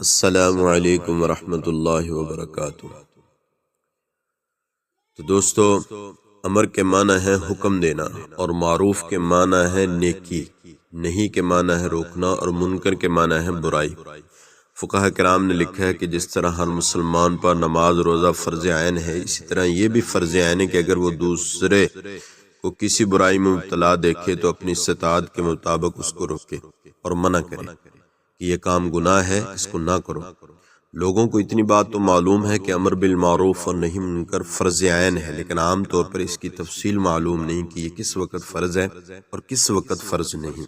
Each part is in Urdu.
السلام علیکم ورحمۃ اللہ وبرکاتہ۔ تو دوستو، امر کے معنی ہے حکم دینا اور معروف کے معنی ہے نیکی، نہیں کے معنی ہے روکنا اور منکر کے معنی ہے برائی۔ فقہاء کرام نے لکھا ہے کہ جس طرح ہر مسلمان پر نماز روزہ فرض عین ہے، اسی طرح یہ بھی فرض عین ہے کہ اگر وہ دوسرے کو کسی برائی میں مبتلا دیکھے تو اپنی استطاعت کے مطابق اس کو روکے اور منع کرے کہ یہ کام گناہ ہے، اس کو نہ کرو۔ لوگوں کو اتنی بات تو معلوم ہے کہ امر بالمعروف اور نہی منکر فرض عین ہے، لیکن عام طور پر اس کی تفصیل معلوم نہیں کہ یہ کس وقت فرض ہے اور کس وقت فرض نہیں۔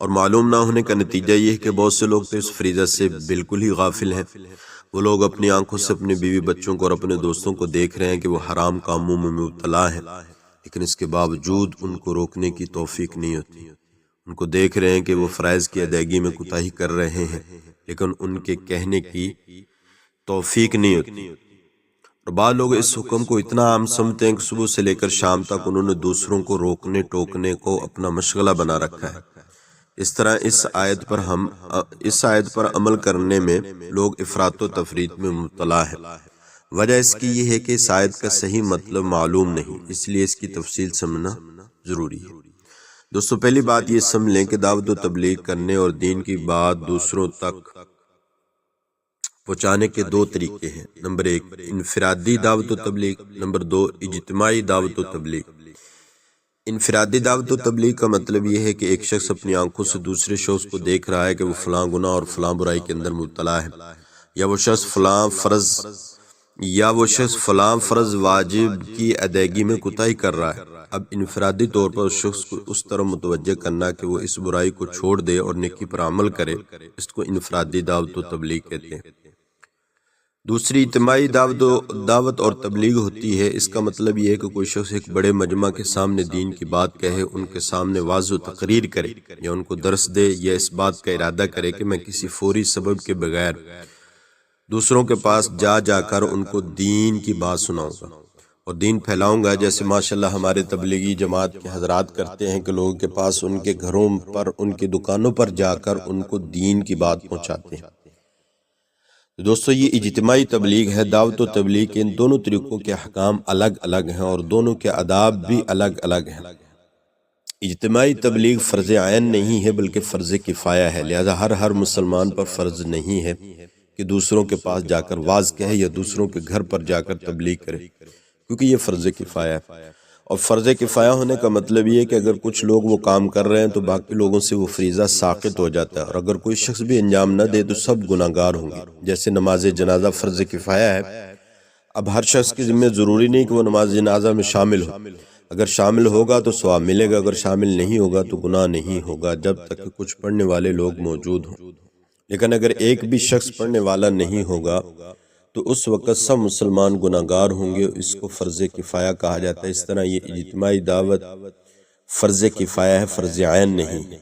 اور معلوم نہ ہونے کا نتیجہ یہ ہے کہ بہت سے لوگ تو اس فریضہ سے بالکل ہی غافل ہیں۔ وہ لوگ اپنی آنکھوں سے اپنے بیوی بچوں کو اور اپنے دوستوں کو دیکھ رہے ہیں کہ وہ حرام کاموں میں مبتلا ہیں، لیکن اس کے باوجود ان کو روکنے کی توفیق نہیں ہوتی۔ ان کو دیکھ رہے ہیں کہ وہ فرائض کی ادائیگی میں کوتاہی کر رہے ہیں، لیکن ان کے کہنے کی توفیق نہیں ہوتی۔ اور بعض لوگ اس حکم کو اتنا عام سمجھتے ہیں کہ صبح سے لے کر شام تک انہوں نے دوسروں کو روکنے ٹوکنے کو اپنا مشغلہ بنا رکھا ہے۔ اس طرح اس آیت پر عمل کرنے میں لوگ افراط و تفریط میں مبتلا ہیں۔ وجہ اس کی یہ ہے کہ اس آیت کا صحیح مطلب معلوم نہیں، اس لیے اس کی تفصیل سمجھنا ضروری ہے۔ دوستو، پہلی بات یہ سمجھ لیں کہ دعوت و تبلیغ کرنے اور دین کی بات دوسروں تک پہنچانے کے دو طریقے ہیں۔ نمبر 1 انفرادی دعوت و تبلیغ، نمبر 2 اجتماعی دعوت و تبلیغ۔ انفرادی دعوت و تبلیغ کا مطلب یہ ہے کہ ایک شخص اپنی آنکھوں سے دوسرے شخص کو دیکھ رہا ہے کہ وہ فلاں گناہ اور فلاں برائی کے اندر مبتلا ہے، یا وہ شخص فلاں فرض واجب کی ادائیگی میں کوتاہی کر رہا ہے۔ اب انفرادی طور پر اس شخص کو اس طرح متوجہ کرنا کہ وہ اس برائی کو چھوڑ دے اور نیکی پر عمل کرے، اس کو انفرادی دعوت و تبلیغ کہتے ہیں۔ دوسری اجتماعی دعوت اور تبلیغ ہوتی ہے۔ اس کا مطلب یہ ہے کہ کوئی شخص ایک بڑے مجمع کے سامنے دین کی بات کہے، ان کے سامنے واضح و تقریر کرے یا ان کو درس دے، یا اس بات کا ارادہ کرے کہ میں کسی فوری سبب کے بغیر دوسروں کے پاس جا کر ان کو دین کی بات سناؤں گا اور دین پھیلاؤں گا، جیسے ماشاءاللہ ہمارے تبلیغی جماعت کے حضرات کرتے ہیں کہ لوگوں کے پاس ان کے گھروں پر ان کی دکانوں پر جا کر ان کو دین کی بات پہنچاتے ہیں۔ دوستو، یہ اجتماعی تبلیغ ہے۔ دعوت و تبلیغ کے ان دونوں طریقوں کے احکام الگ الگ ہیں اور دونوں کے آداب بھی الگ الگ ہیں۔ اجتماعی تبلیغ فرض عین نہیں ہے بلکہ فرض کفایہ ہے، لہذا ہر مسلمان پر فرض نہیں ہے کہ دوسروں کے پاس جا کر واعظ کہے یا دوسروں کے گھر پر جا کر تبلیغ کرے، کیونکہ یہ فرض کفایہ ہے۔ اور فرض کفایہ ہونے کا مطلب یہ ہے کہ اگر کچھ لوگ وہ کام کر رہے ہیں تو باقی لوگوں سے وہ فریضہ ساقط ہو جاتا ہے، اور اگر کوئی شخص بھی انجام نہ دے تو سب گناہگار ہوں گے۔ جیسے نماز جنازہ فرض کفایہ ہے، اب ہر شخص کی ذمہ ضروری نہیں کہ وہ نماز جنازہ میں شامل ہو۔ اگر شامل ہوگا تو ثواب ملے گا، اگر شامل نہیں ہوگا تو گناہ نہیں ہوگا، جب تک کہ کچھ پڑھنے والے لوگ موجود ہوں۔ لیکن اگر ایک بھی شخص پڑھنے والا نہیں ہوگا تو اس وقت سب مسلمان گناہگار ہوں گے، اس کو فرض کفایہ کہا جاتا ہے۔ اس طرح یہ اجتماعی دعوت فرض کفایہ ہے، فرض عین نہیں۔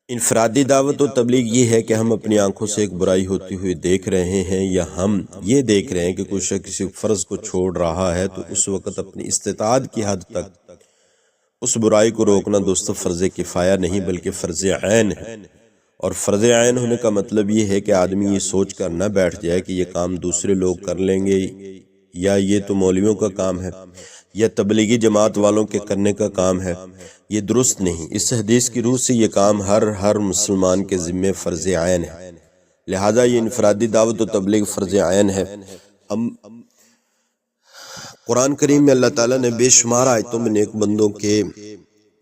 انفرادی دعوت و تبلیغ یہ ہے کہ ہم اپنی آنکھوں سے ایک برائی ہوتی ہوئی دیکھ رہے ہیں، یا ہم یہ دیکھ رہے ہیں کہ کوئی شخص کسی فرض کو چھوڑ رہا ہے، تو اس وقت اپنی استطاعت کی حد تک اس برائی کو روکنا دوستو فرض کفایہ نہیں بلکہ فرض عین ہے۔ اور فرض عین ہونے کا مطلب یہ ہے کہ آدمی یہ سوچ کر نہ بیٹھ جائے کہ یہ کام دوسرے لوگ کر لیں گے، یا یہ تو مولویوں کا کام ہے، یا تبلیغی جماعت والوں کے کرنے کا کام ہے۔ یہ درست نہیں۔ اس حدیث کی روح سے یہ کام ہر مسلمان کے ذمہ فرض عین ہے، لہذا یہ انفرادی دعوت و تبلیغ فرض عین ہے۔ قرآن کریم میں اللہ تعالیٰ نے بے شمار آیتوں میں نیک بندوں کے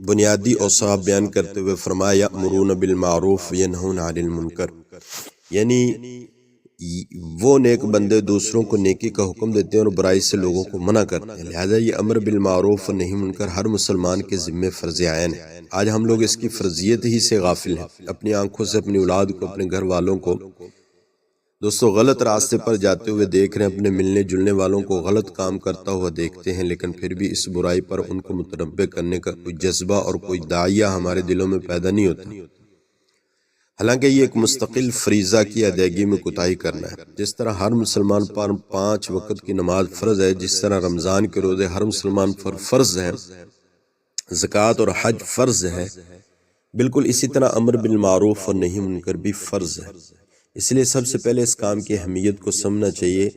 بنیادی اوصاف بیان کرتے ہوئے فرمایا یأمرون بالمعروف وینہون عن المنکر، یعنی وہ نیک بندے دوسروں کو نیکی کا حکم دیتے ہیں اور برائی سے لوگوں کو منع کرتے ہیں، لہذا یہ امر بالمعروف و نہی منکر ہر مسلمان کے ذمہ فرض عین ہے۔ آج ہم لوگ اس کی فرضیت ہی سے غافل ہیں، اپنی آنکھوں سے اپنی اولاد کو، اپنے گھر والوں کو دوستو غلط راستے پر جاتے ہوئے دیکھ رہے ہیں، اپنے ملنے جلنے والوں کو غلط کام کرتا ہوا دیکھتے ہیں، لیکن پھر بھی اس برائی پر ان کو متنبہ کرنے کا کوئی جذبہ اور کوئی داعیہ ہمارے دلوں میں پیدا نہیں ہوتا، حالانکہ یہ ایک مستقل فریضہ کی ادائیگی میں کوتاہی کرنا ہے۔ جس طرح ہر مسلمان پر 5 وقت کی نماز فرض ہے، جس طرح رمضان کے روزے ہر مسلمان پر فرض ہے، زکوٰۃ اور حج فرض ہے، بالکل اسی طرح امر بالمعروف اور نہی منکر بھی فرض ہے، اس لیے سب سے پہلے اس کام کی اہمیت کو سمجھنا چاہیے۔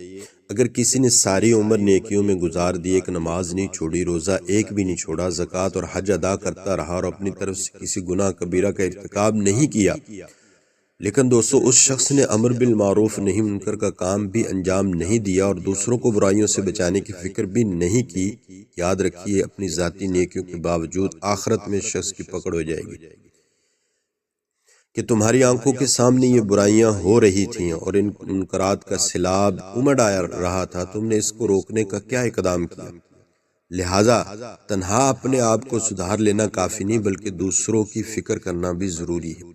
اگر کسی نے ساری عمر نیکیوں میں گزار دی، ایک نماز نہیں چھوڑی، روزہ ایک بھی نہیں چھوڑا، زکوٰۃ اور حج ادا کرتا رہا اور اپنی طرف سے کسی گناہ کبیرہ کا ارتکاب نہیں کیا، لیکن دوستو اس شخص نے امر بالمعروف نہی منکر کا کام بھی انجام نہیں دیا اور دوسروں کو برائیوں سے بچانے کی فکر بھی نہیں کی، یاد رکھیے اپنی ذاتی نیکیوں کے باوجود آخرت میں شخص کی پکڑ ہو جائے گی کہ تمہاری آنکھوں کے سامنے یہ برائیاں ہو رہی تھیں اور ان منکرات کا سیلاب امڑ آ رہا تھا، تم نے اس کو روکنے کا کیا اقدام کیا؟ لہٰذا تنہا اپنے آپ کو سدھار لینا کافی نہیں بلکہ دوسروں کی فکر کرنا بھی ضروری ہے۔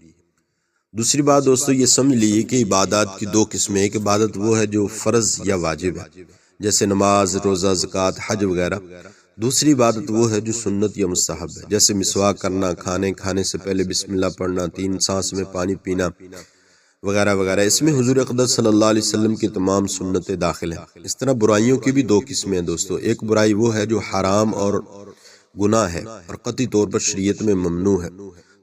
دوسری بات دوستو یہ سمجھ لیجیے کہ عبادات کی دو قسمیں، ایک عبادت وہ ہے جو فرض یا واجب ہے جیسے نماز، روزہ، زکوٰۃ، حج وغیرہ، دوسری عبادت وہ ہے جو سنت یا مستحب ہے جیسے مسواک کرنا، کھانے سے پہلے بسم اللہ پڑھنا، 3 سانس میں پانی پینا وغیرہ وغیرہ۔ اس میں حضور اقدس صلی اللہ علیہ وسلم کی تمام سنتیں داخل ہیں۔ اس طرح برائیوں کی بھی دو قسمیں ہیں دوستو، ایک برائی وہ ہے جو حرام اور گناہ ہے اور قطعی طور پر شریعت میں ممنوع ہے،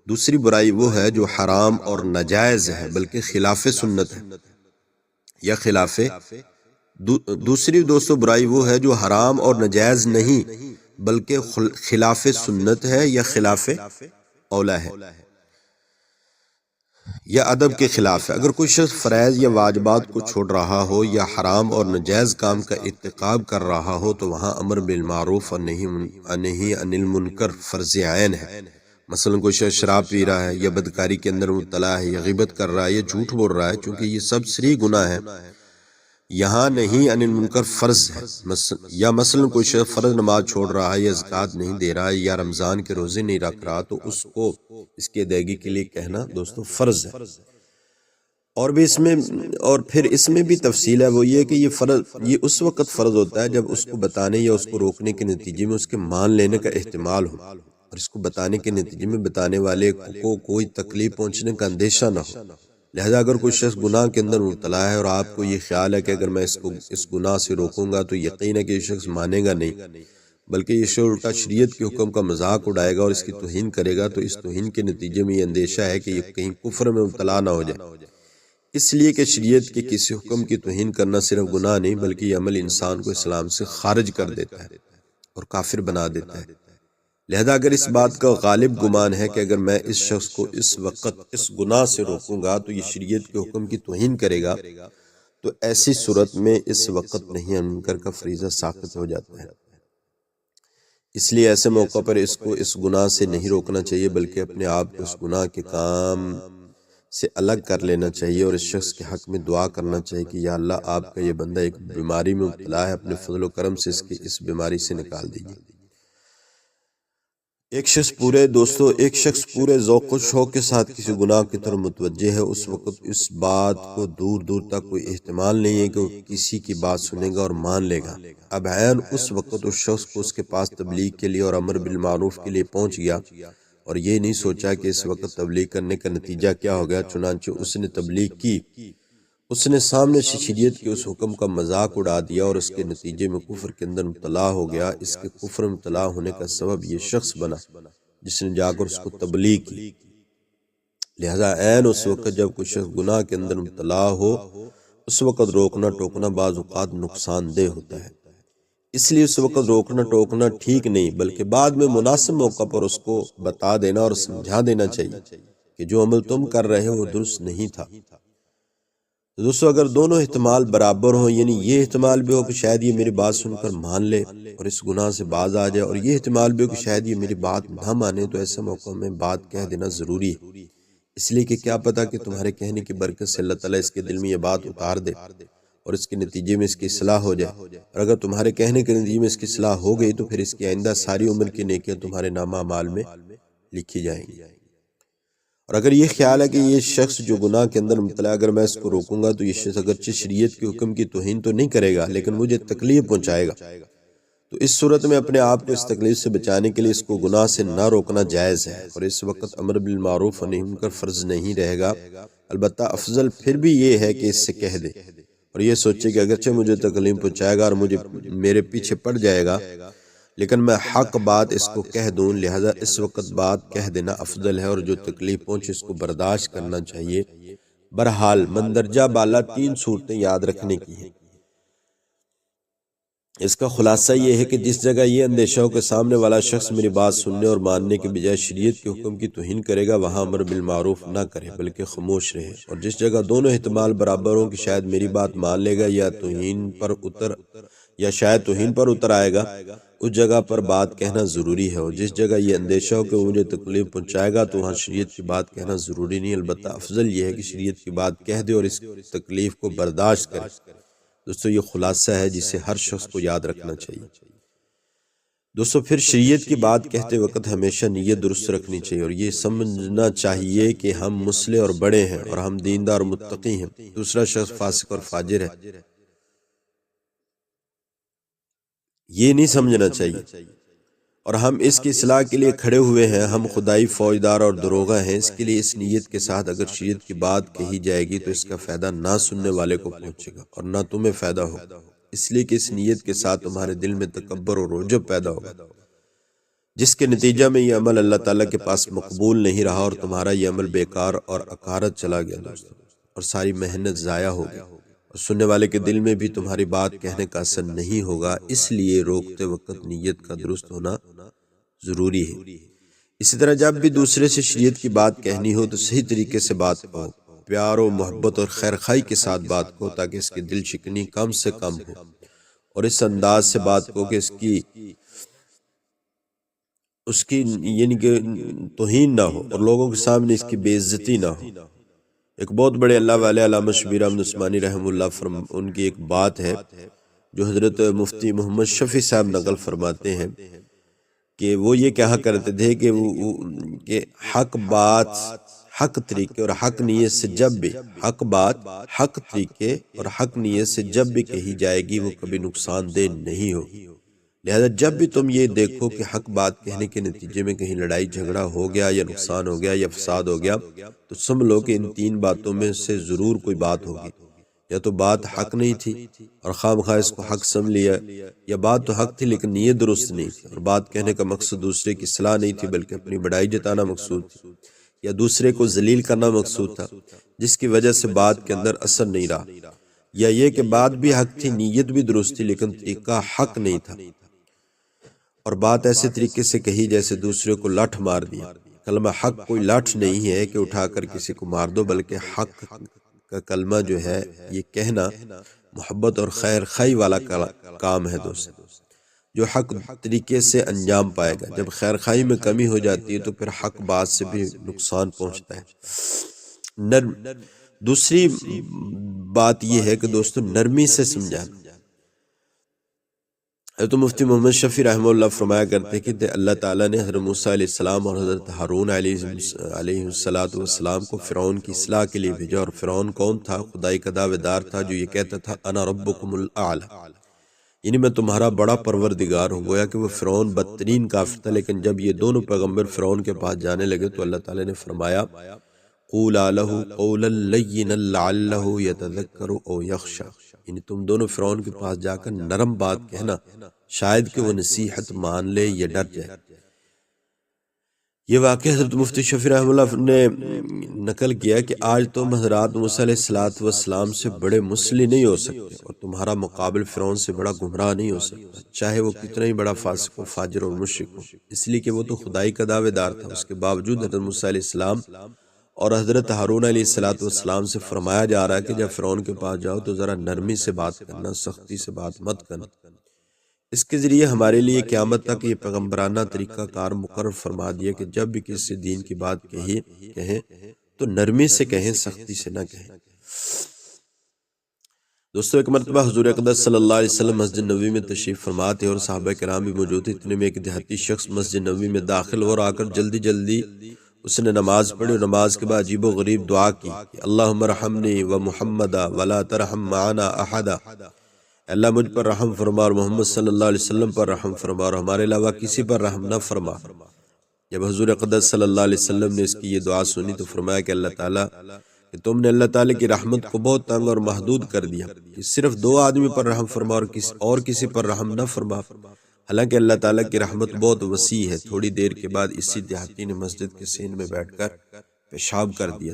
دوسری برائی وہ ہے جو حرام اور ناجائز ہے بلکہ خلاف سنت ہے یا خلاف دوسری دوستو برائی وہ ہے جو حرام اور ناجائز نہیں بلکہ خلاف سنت ہے یا خلاف اولا ہے یا ادب کے خلاف ہے۔ اگر کوئی شخص فرائض یا واجبات کو چھوڑ رہا ہو یا حرام اور ناجائز کام کا ارتکاب کر رہا ہو تو وہاں امر بالمعروف اور نہی عن المنکر فرض عین ہے۔ مثلا کوئی شخص شراب پی رہا ہے یا بدکاری کے اندر مبتلا ہے یا غیبت کر رہا ہے یا جھوٹ بول رہا ہے، چونکہ یہ سب صریح گناہ ہے، یہاں نہی عن المنکر فرض ہے۔ یا مثلا کوئی شخص فرض نماز چھوڑ رہا ہے یا زکوٰۃ نہیں دے رہا ہے یا رمضان کے روزے نہیں رکھ رہا تو اس کو اس کی ادائیگی کے لیے کہنا دوستو فرض ہے۔ اور پھر اس میں بھی تفصیل ہے، وہ یہ کہ یہ اس وقت فرض ہوتا ہے جب اس کو بتانے یا اس کو روکنے کے نتیجے میں اس کے مان لینے کا احتمال ہو اور اس کو بتانے کے نتیجے میں بتانے والے کو کوئی تکلیف پہنچنے کا اندیشہ نہ ہو۔ لہذا اگر کوئی شخص گناہ کے اندر مبتلا ہے اور آپ کو یہ خیال ہے کہ اگر میں اس گناہ سے روکوں گا تو یقین ہے کہ یہ شخص مانے گا نہیں بلکہ یہ شخص الٹا شریعت کے حکم کا مذاق اڑائے گا اور اس کی توہین کرے گا، تو اس توہین کے نتیجے میں یہ اندیشہ ہے کہ یہ کہیں کفر میں مبتلا نہ ہو جائے، اس لیے کہ شریعت کے کسی حکم کی توہین کرنا صرف گناہ نہیں بلکہ یہ عمل انسان کو اسلام سے خارج کر دیتا ہے اور کافر بنا دیتا ہے۔ لہذا اگر اس بات کا غالب گمان ہے کہ اگر میں اس شخص کو اس وقت اس گناہ سے روکوں گا تو یہ شریعت کے حکم کی توہین کرے گا، تو ایسی صورت میں اس وقت نہی عن منکر کا فریضہ ساقط ہو جاتا ہے۔ اس لیے ایسے موقع پر اس کو اس گناہ سے نہیں روکنا چاہیے بلکہ اپنے آپ کو اس گناہ کے کام سے الگ کر لینا چاہیے اور اس شخص کے حق میں دعا کرنا چاہیے کہ یا اللہ آپ کا یہ بندہ ایک بیماری میں مبتلا ہے، اپنے فضل و کرم سے اس بیماری سے نکال دیجیے۔ ایک شخص پورے ذوق و شوق کے ساتھ کسی گناہ کی طرف متوجہ ہے، اس وقت اس بات کو دور دور تک کوئی احتمال نہیں ہے کہ وہ کسی کی بات سنے گا اور مان لے گا۔ اب عین اس وقت اس شخص کو اس کے پاس تبلیغ کے لیے اور امر بالمعروف کے لیے پہنچ گیا اور یہ نہیں سوچا کہ اس وقت تبلیغ کرنے کا نتیجہ کیا ہو گیا، چنانچہ اس نے تبلیغ کی، اس نے سامنے شریعت کے اس حکم کا مذاق اڑا دیا اور اس کے نتیجے میں کفر کے اندر مبتلا ہو گیا۔ اس کے کفر میں مبتلا ہونے کا سبب یہ شخص بنا جس نے جا کر اس کو تبلیغ کی۔ لہذا عین اس وقت جب کوئی شخص گناہ کے اندر مبتلا ہو اس وقت روکنا ٹوکنا بعض اوقات نقصان دہ ہوتا ہے، اس لیے اس وقت روکنا ٹوکنا ٹھیک نہیں بلکہ بعد میں مناسب موقع پر اس کو بتا دینا اور سمجھا دینا چاہیے کہ جو عمل تم کر رہے ہو وہ درست نہیں تھا۔ دوستو اگر دونوں احتمال برابر ہوں، یعنی یہ احتمال بھی ہو کہ شاید یہ میری بات سن کر مان لے اور اس گناہ سے باز آ جائے، اور یہ احتمال بھی ہو کہ شاید یہ میری بات نہ مانے، تو ایسے موقع میں بات کہہ دینا ضروری ہے، اس لیے کہ کیا پتا کہ تمہارے کہنے کی برکت سے اللہ تعالیٰ اس کے دل میں یہ بات اتار دے اور اس کے نتیجے میں اس کی اصلاح ہو جائے، اور اگر تمہارے کہنے کے نتیجے میں اس کی اصلاح ہو گئی تو پھر اس کی آئندہ ساری عمر کی نیکیاں تمہارے نامہ اعمال میں لکھی جائیں گی۔ اور اگر یہ خیال ہے کہ یہ شخص جو گناہ کے اندر مبتلا، اگر میں اس کو روکوں گا تو یہ شخص اگرچہ شریعت کے حکم کی توہین تو نہیں کرے گا لیکن مجھے تکلیف پہنچائے گا، تو اس صورت میں اپنے آپ کو اس تکلیف سے بچانے کے لیے اس کو گناہ سے نہ روکنا جائز ہے، اور اس وقت امر بالمعروف اور نہی عن المنکر فرض نہیں رہے گا۔ البتہ افضل پھر بھی یہ ہے کہ اس سے کہہ دے اور یہ سوچے کہ اگرچہ مجھے تکلیف پہنچائے گا اور میرے پیچھے پڑ جائے گا لیکن میں حق بات اس کو کہہ دوں، لہذا اس وقت بات کہہ دینا افضل ہے، اور جو تکلیف پہنچے اس کو برداشت کرنا چاہیے۔ بہرحال مندرجہ بالا 3 صورتیں یاد رکھنے کی ہیں۔ اس کا خلاصہ یہ ہے کہ جس جگہ یہ اندیشہ ہو کہ سامنے والا شخص میری بات سننے اور ماننے کے بجائے شریعت کے حکم کی توہین کرے گا، وہاں امر بالمعروف نہ کرے بلکہ خاموش رہے، اور جس جگہ دونوں احتمال برابر ہوں کہ شاید میری بات مان لے گا یا شاید توہین پر اتر آئے گا، اس جگہ پر بات کہنا ضروری ہے، اور جس جگہ یہ اندیشہ ہو کہ وہ مجھے تکلیف پہنچائے گا تو وہاں شریعت کی بات کہنا ضروری نہیں، البتہ افضل یہ ہے کہ شریعت کی بات کہہ دے اور اس تکلیف کو برداشت کرے۔ دوستو یہ خلاصہ ہے جسے ہر شخص کو یاد رکھنا چاہیے۔ دوستو پھر شریعت کی بات کہتے وقت ہمیشہ نیت درست رکھنی چاہیے، اور یہ سمجھنا چاہیے کہ ہم مسلح اور بڑے ہیں اور ہم دیندار اور متقی ہیں، دوسرا شخص فاسق اور فاجر ہے، یہ نہیں سمجھنا چاہیے، اور ہم اس کی اصلاح کے لیے کھڑے ہوئے ہیں، ہم خدائی فوجدار اور دروغہ ہیں۔ اس کے لیے اس نیت کے ساتھ اگر شریعت کی بات کہی جائے گی تو اس کا فائدہ نہ سننے والے کو پہنچے گا اور نہ تمہیں فائدہ ہوگا، اس لیے کہ اس نیت کے ساتھ تمہارے دل میں تکبر اور عجب پیدا ہوگا، جس کے نتیجہ میں یہ عمل اللہ تعالیٰ کے پاس مقبول نہیں رہا اور تمہارا یہ عمل بیکار اور اکارت چلا گیا دوستو، اور ساری محنت ضائع ہو گئی، اور سننے والے کے دل میں بھی تمہاری بات کہنے کا اثر نہیں ہوگا۔ اس لیے روکتے وقت نیت کا درست ہونا ضروری ہے۔ اسی طرح جب بھی دوسرے سے شریعت کی بات کہنی ہو تو صحیح طریقے سے بات کہو، پیار و محبت اور خیرخواہی کے ساتھ بات کہو تاکہ اس کی دل شکنی کم سے کم ہو، اور اس انداز سے بات کہو کہ اس کی یعنی کہ توہین نہ ہو اور لوگوں کے سامنے اس کی بے عزتی نہ ہو۔ ایک بہت بڑے اللہ والے علامہ شبیر احمد عثمانی رحمہ اللہ ان کی ایک بات ہے جو حضرت مفتی محمد شفیع صاحب نقل فرماتے ہیں کہ وہ یہ کہا کرتے تھے کہ حق بات حق طریقے اور حق نیت سے جب بھی کہی جائے گی وہ کبھی نقصان دہ نہیں ہوگی۔ لہذا جب بھی تم یہ دیکھو کہ حق بات کہنے کے نتیجے میں کہیں لڑائی جھگڑا ہو گیا یا نقصان ہو گیا یا فساد ہو گیا تو سمجھ لو کہ ان 3 باتوں میں سے ضرور کوئی بات ہوگی، یا تو بات حق نہیں تھی اور خواہ اس کو حق سمجھ لیا، یا بات تو حق تھی لیکن نیت درست نہیں تھی، اور بات کہنے کا مقصد دوسرے کی اصلاح نہیں تھی بلکہ اپنی بڑائی جتانا مقصود تھی، یا دوسرے کو ذلیل کرنا مقصود تھا جس کی وجہ سے بات کے اندر اثر نہیں رہا، یا یہ کہ بات بھی حق تھی، نیت بھی درست تھی لیکن طریقہ حق نہیں تھا، اور بات ایسے طریقے سے کہی جیسے دوسرے کو لٹھ مار دیا۔ کلمہ حق کوئی لٹھ نہیں ہے کہ اٹھا کر کسی کو مار دو، بلکہ حق کا کلمہ جو ہے یہ کہنا محبت اور خیر خواہی والا کام ہے دوست، جو حق طریقے سے انجام پائے گا۔ جب خیر خواہی میں کمی ہو جاتی ہے تو پھر حق بات سے بھی نقصان پہنچتا ہے۔ دوسری بات یہ ہے کہ دوستو نرمی سے سمجھانا۔ حضرت مفتی محمد شفیع رحمہ اللہ فرمایا کرتے کہ اللہ تعالیٰ نے حضرت موسیٰ علیہ السلام اور حضرت ہارون علیہ السلام کو فرعون کی اصلاح کے لیے بھیجا، اور فرعون کون تھا؟ خدائی کا دعویدار تھا جو یہ کہتا تھا انا ربکم الاعلی، یعنی میں تمہارا بڑا پروردگار ہوں۔ گویا کہ وہ فرعون بدترین کافر تھا، لیکن جب یہ دونوں پیغمبر فرعون کے پاس جانے لگے تو اللہ تعالیٰ نے فرمایا قولا لہ قولا لینا لعلہ یتذکر او یخشی، یعنی تم دونوں فرعون کے پاس جا کر نرم بات کہنا، شاید کہ وہ نصیحت مان لے یا ڈر جائے۔ یہ واقعہ حضرت مفتی شفیع رحمہ اللہ نے نقل کیا کہ آج تم حضرات موسیٰ علیہ السلام سے بڑے مسلح نہیں ہو سکتے، اور تمہارا مقابل فرعون سے بڑا گمراہ نہیں ہو سکتا، چاہے وہ کتنا ہی بڑا فاسق و فاجر اور مشرک ہو، اس لیے کہ وہ تو خدائی کا دعوے دار تھا۔ اس کے باوجود حضرت موسیٰ علیہ السلام اور حضرت ہارون علیہ السلام سے فرمایا جا رہا ہے کہ جب فرعون کے پاس جاؤ تو ذرا نرمی سے بات کرنا، سختی سے بات مت کرنا۔ اس کے ذریعے ہمارے لیے قیامت تک یہ پیغمبرانہ طریقہ کار مقرر فرما دیا کہ جب بھی کسی دین کی بات کہیں تو نرمی سے کہیں، سختی سے نہ کہیں۔ دوستو ایک مرتبہ حضور اقدس صلی اللہ علیہ وسلم مسجد نبوی میں تشریف فرما تھے اور صحابہ کرام بھی موجود تھے۔ اتنے میں ایک دیہاتی شخص مسجد نبوی میں داخل اور آ کر جلدی اس نے نماز پڑھی، اور نماز کے بعد عجیب و غریب دعا کی کہ اللہم ارحمنی و محمدا ولا ترحم معنا احدا، اللہ مجھ پر رحم فرما اور محمد صلی اللہ علیہ وسلم پر رحم فرما اور ہمارے علاوہ کسی پر رحم نہ فرما۔ جب حضور اقدس صلی اللہ علیہ وسلم نے اس کی یہ دعا سنی تو فرمایا کہ اللہ تعالیٰ کہ تم نے اللہ تعالیٰ کی رحمت کو بہت تنگ اور محدود کر دیا کہ صرف 2 آدمی پر رحم فرما اور کسی پر رحم نہ فرما، حالانکہ اللہ تعالیٰ کی رحمت بہت وسیع ہے۔ تھوڑی دیر کے بعد اسی دیہاتی نے مسجد کے سین میں بیٹھ کر پیشاب کر دیا۔